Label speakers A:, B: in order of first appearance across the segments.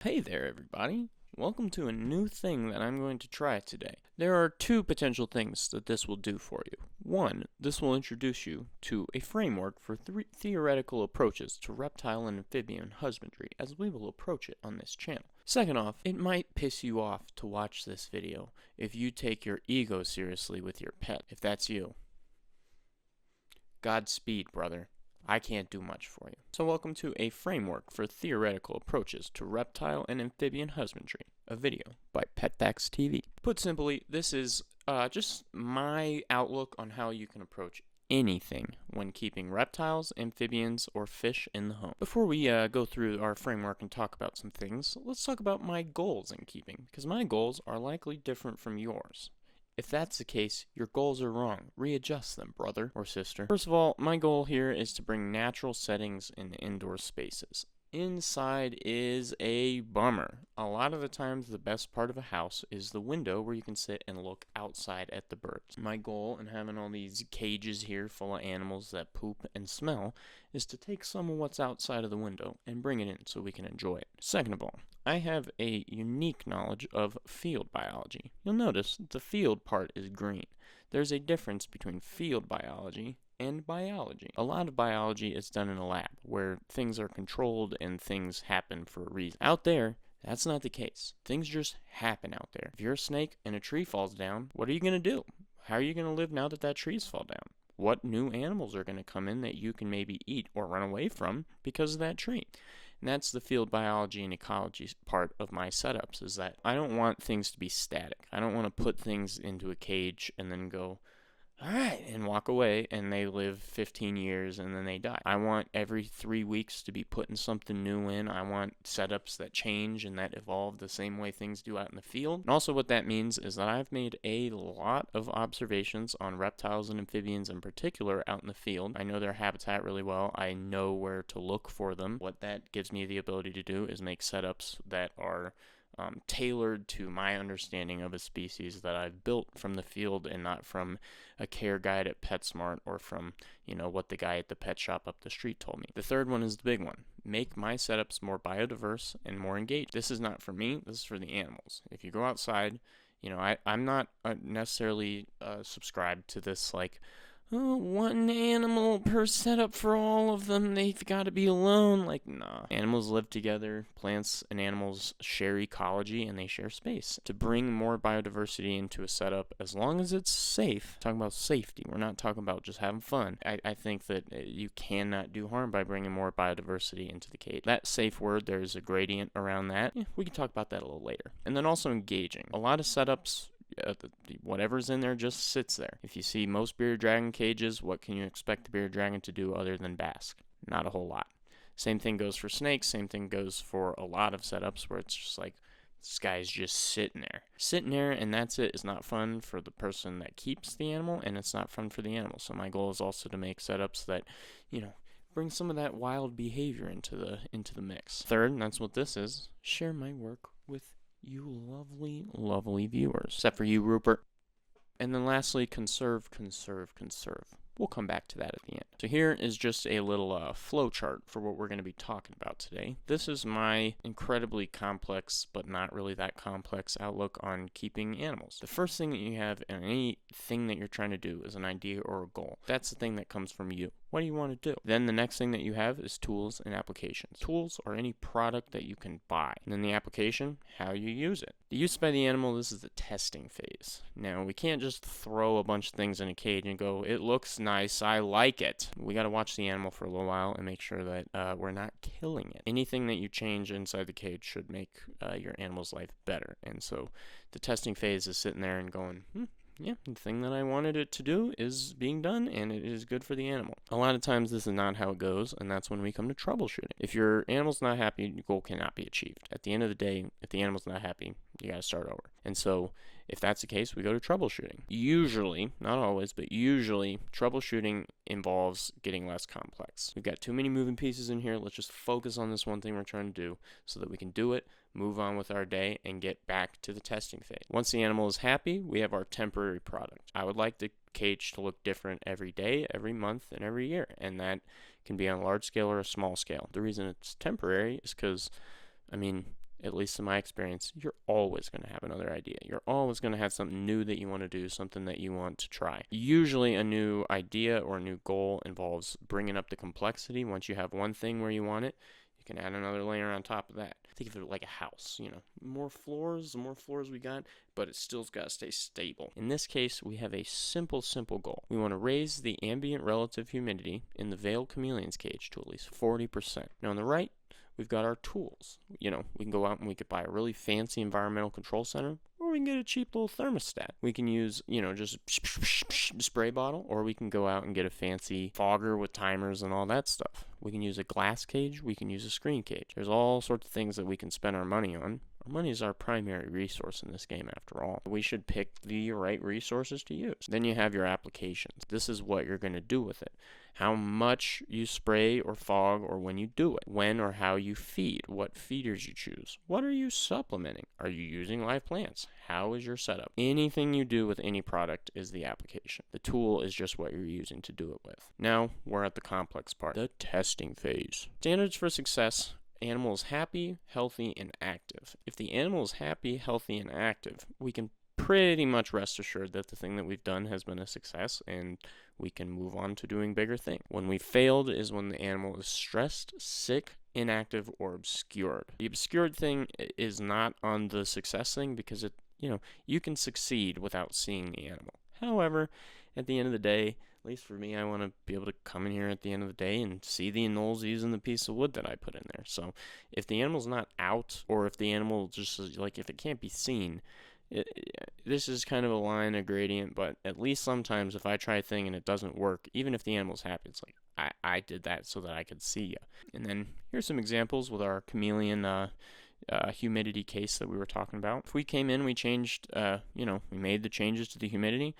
A: Hey there, everybody. Welcome to a new thing that I'm going to try today. There are two potential things that this will do for you. One, this will introduce you to a framework for theoretical approaches to reptile and amphibian husbandry, as we will approach it on this channel. Second off, it might piss you off to watch this video if you take your ego seriously with your pet. If that's you, Godspeed, brother. I can't do much for you. So welcome to a framework for theoretical approaches to reptile and amphibian husbandry, a video by PetFacts TV. Put simply, this is just my outlook on how you can approach anything when keeping reptiles, amphibians, or fish in the home. Before we go through our framework and talk about some things, let's talk about my goals in keeping, because my goals are likely different from yours. If that's the case, your goals are wrong. Readjust them, brother or sister. First of all, my goal here is to bring natural settings in indoor spaces. Inside is a bummer. A lot of the times, the best part of a house is the window where you can sit and look outside at the birds. My goal in having all these cages here full of animals that poop and smell is to take some of what's outside of the window and bring it in so we can enjoy it. Second of all, I have a unique knowledge of field biology. You'll notice the field part is green. There's a difference between field biology and biology. A lot of biology is done in a lab where things are controlled and things happen for a reason. Out there, that's not the case. Things just happen out there. If you're a snake and a tree falls down, what are you going to do? How are you going to live now that tree's fall down? What new animals are going to come in that you can maybe eat or run away from because of that tree? And that's the field biology and ecology part of my setups, is that I don't want things to be static. I don't want to put things into a cage and then go, all right, and walk away, and they live 15 years, and then they die. I want every 3 weeks to be putting something new in. I want setups that change and that evolve the same way things do out in the field. And also what that means is that I've made a lot of observations on reptiles and amphibians in particular out in the field. I know their habitat really well. I know where to look for them. What that gives me the ability to do is make setups that are tailored to my understanding of a species that I've built from the field and not from a care guide at PetSmart or from, what the guy at the pet shop up the street told me. The third one is the big one. Make my setups more biodiverse and more engaged. This is not for me. This is for the animals. If you go outside, I'm not necessarily subscribed to this, one animal per setup for all of them. They've got to be alone. Nah. Animals live together. Plants and animals share ecology and they share space. To bring more biodiversity into a setup, as long as it's safe, talking about safety, we're not talking about just having fun. I think that you cannot do harm by bringing more biodiversity into the cage. That safe word, there's a gradient around that. We can talk about that a little later. And then also engaging. A lot of setups, whatever's in there just sits there. If you see most bearded dragon cages, what can you expect the bearded dragon to do other than bask? Not a whole lot. Same thing goes for snakes. Same thing goes for a lot of setups where it's just like, this guy's just sitting there, and that's it. It's not fun for the person that keeps the animal, and it's not fun for the animal. So my goal is also to make setups that, bring some of that wild behavior into the mix. Third, and that's what this is, share my work with you lovely, lovely viewers. Except for you, Rupert. And then lastly, conserve. We'll come back to that at the end. So here is just a little flow chart for what we're going to be talking about today. This is my incredibly complex, but not really that complex outlook on keeping animals. The first thing that you have in anything that you're trying to do is an idea or a goal. That's the thing that comes from you. What do you want to do? Then the next thing that you have is tools and applications. Tools are any product that you can buy. And then the application, how you use it. The use by the animal, this is the testing phase. Now, we can't just throw a bunch of things in a cage and go, it looks nice, I like it. We got to watch the animal for a little while and make sure that we're not killing it. Anything that you change inside the cage should make your animal's life better. And so the testing phase is sitting there and going, yeah, the thing that I wanted it to do is being done, and it is good for the animal. A lot of times this is not how it goes, and that's when we come to troubleshooting. If your animal's not happy, your goal cannot be achieved. At the end of the day, if the animal's not happy, you got to start over. And so if that's the case, we go to troubleshooting. Usually, not always, but usually, troubleshooting involves getting less complex. We've got too many moving pieces in here. Let's just focus on this one thing we're trying to do so that we can do it, move on with our day, and get back to the testing phase. Once the animal is happy, we have our temporary product. I would like the cage to look different every day, every month, and every year, and that can be on a large scale or a small scale. The reason it's temporary is because, at least in my experience, you're always going to have another idea. You're always going to have something new that you want to do, something that you want to try. Usually a new idea or a new goal involves bringing up the complexity. Once you have one thing where you want it, you can add another layer on top of that. Think of it like a house, the more floors we got, but it still's got to stay stable. In this case, we have a simple goal. We want to raise the ambient relative humidity in the veiled chameleon's cage to at least 40%. Now on the right, we've got our tools. We can go out and we could buy a really fancy environmental control center, or we can get a cheap little thermostat. We can use, just spray bottle, or we can go out and get a fancy fogger with timers and all that stuff. We can use a glass cage. We can use a screen cage. There's all sorts of things that we can spend our money on. Our money is our primary resource in this game, after all. We should pick the right resources to use. Then you have your applications. This is what you're going to do with it. How much you spray or fog, or when you do it. When or how you feed. What feeders you choose. What are you supplementing? Are you using live plants? How is your setup? Anything you do with any product is the application. The tool is just what you're using to do it with. Now, we're at the complex part. The testing phase. Standards for success. Animal is happy, healthy, and active. If the animal is happy, healthy, and active, we can pretty much rest assured that the thing that we've done has been a success, and we can move on to doing bigger things. When we failed is when the animal is stressed, sick, inactive, or obscured. The obscured thing is not on the success thing because you can succeed without seeing the animal. However, at the end of the day, at least for me, I want to be able to come in here at the end of the day and see the anoles using the piece of wood that I put in there. So if the animal's not out, or if the animal just if it can't be seen, this is kind of a line, a gradient, but at least sometimes if I try a thing and it doesn't work, even if the animal's happy, it's like, I did that so that I could see you. And then here's some examples with our chameleon humidity case that we were talking about. If we came in, we changed, we made the changes to the humidity.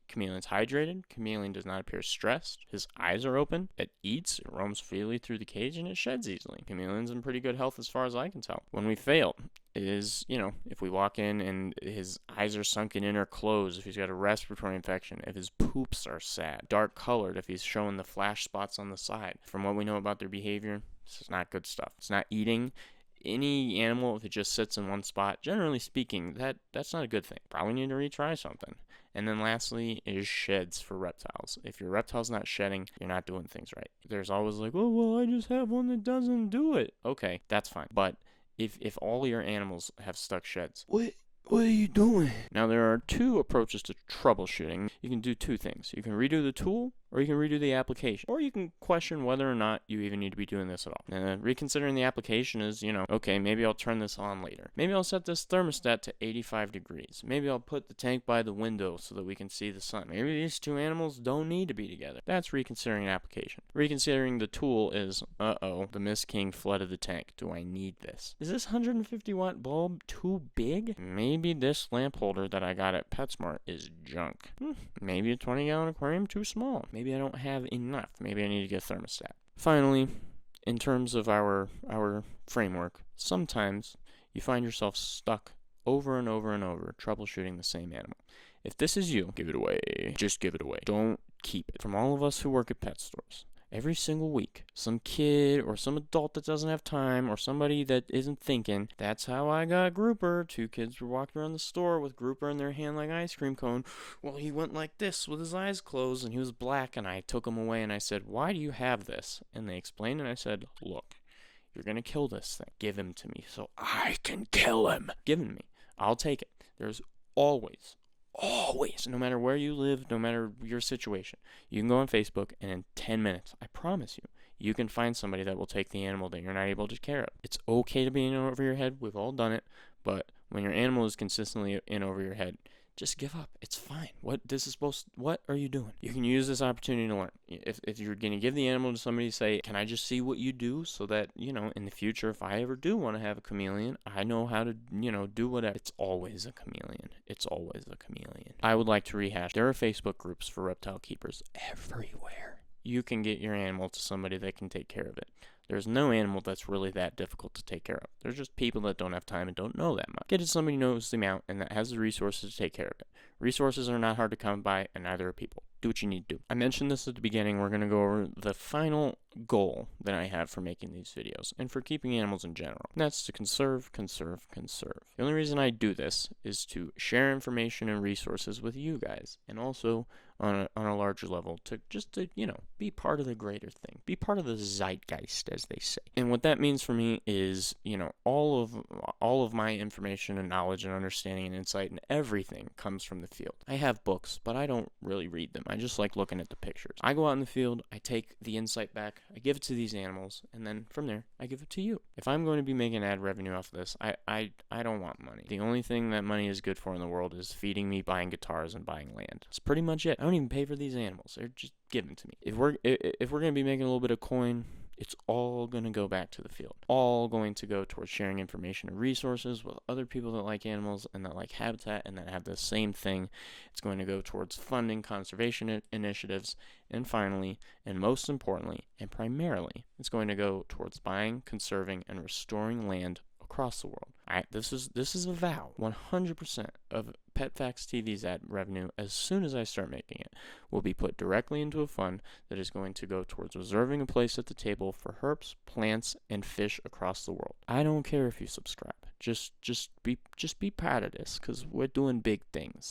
A: Chameleon's hydrated. Chameleon does not appear stressed. His eyes are open. It eats. It roams freely through the cage, and it sheds easily. Chameleon's in pretty good health as far as I can tell. When we fail is, if we walk in and his eyes are sunken in or closed, if he's got a respiratory infection, if his poops are sad, dark colored, if he's showing the flash spots on the side. From what we know about their behavior, this is not good stuff. It's not eating. Any animal, if it just sits in one spot, generally speaking, that's not a good thing. Probably need to retry something. And then lastly is sheds for reptiles. If your reptile's not shedding, you're not doing things right. There's always like, oh, well, I just have one that doesn't do it. Okay, that's fine. But if all your animals have stuck sheds, what are you doing? Now, there are two approaches to troubleshooting. You can do two things. You can redo the tool, or you can redo the application. Or you can question whether or not you even need to be doing this at all. And reconsidering the application is, okay, maybe I'll turn this on later. Maybe I'll set this thermostat to 85 degrees. Maybe I'll put the tank by the window so that we can see the sun. Maybe these two animals don't need to be together. That's reconsidering an application. Reconsidering the tool is, the Miss King flooded the tank. Do I need this? Is this 150 watt bulb too big? Maybe this lamp holder that I got at PetSmart is junk. Maybe a 20-gallon aquarium too small. Maybe I don't have enough. Maybe I need to get a thermostat. Finally, in terms of our framework, sometimes you find yourself stuck over and over and over troubleshooting the same animal. If this is you, give it away. Just give it away. Don't keep it. From all of us who work at pet stores, every single week, some kid or some adult that doesn't have time or somebody that isn't thinking, that's how I got Grouper. Two kids were walking around the store with Grouper in their hand like ice cream cone. Well, he went like this with his eyes closed and he was black, and I took him away and I said, why do you have this? And they explained, and I said, look, you're going to kill this thing. Give him to me so I can kill him. Give him to me. I'll take it. There's always, no matter where you live, no matter your situation, you can go on Facebook, and in 10 minutes, I promise you, you can find somebody that will take the animal that you're not able to take care of. It's okay to be in over your head. We've all done it. But when your animal is consistently in over your head, just give up. It's fine. What are you doing? You can use this opportunity to learn. If you're going to give the animal to somebody, say, can I just see what you do so that, in the future, if I ever do want to have a chameleon, I know how to, do whatever. It's always a chameleon. It's always a chameleon. I would like to rehash. There are Facebook groups for reptile keepers everywhere. You can get your animal to somebody that can take care of it. There's no animal that's really that difficult to take care of. There's just people that don't have time and don't know that much. Get it somebody who knows the amount and that has the resources to take care of it. Resources are not hard to come by, and neither are people. Do what you need to do. I mentioned this at the beginning. We're going to go over the final goal that I have for making these videos and for keeping animals in general. And that's to conserve, conserve, conserve. The only reason I do this is to share information and resources with you guys, and also on a larger level to be part of the greater thing, be part of the zeitgeist, as they say. And what that means for me is, all of my information and knowledge and understanding and insight and everything comes from the field. I have books, but I don't really read them. I just like looking at the pictures. I go out in the field, I take the insight back, I give it to these animals, and then from there, I give it to you. If I'm going to be making ad revenue off of this, I don't want money. The only thing that money is good for in the world is feeding me, buying guitars, and buying land. That's pretty much it. I don't even pay for these animals. They're just given to me. If we're going to be making a little bit of coin, it's all going to go back to the field. All going to go towards sharing information and resources with other people that like animals and that like habitat and that have the same thing. It's going to go towards funding conservation initiatives. And finally, and most importantly, and primarily, it's going to go towards buying, conserving, and restoring land across the world. This is a vow. 100% of Pet Facts TV's ad revenue, as soon as I start making it, will be put directly into a fund that is going to go towards reserving a place at the table for herps, plants, and fish across the world. I don't care if you subscribe. Just be proud of this, because we're doing big things.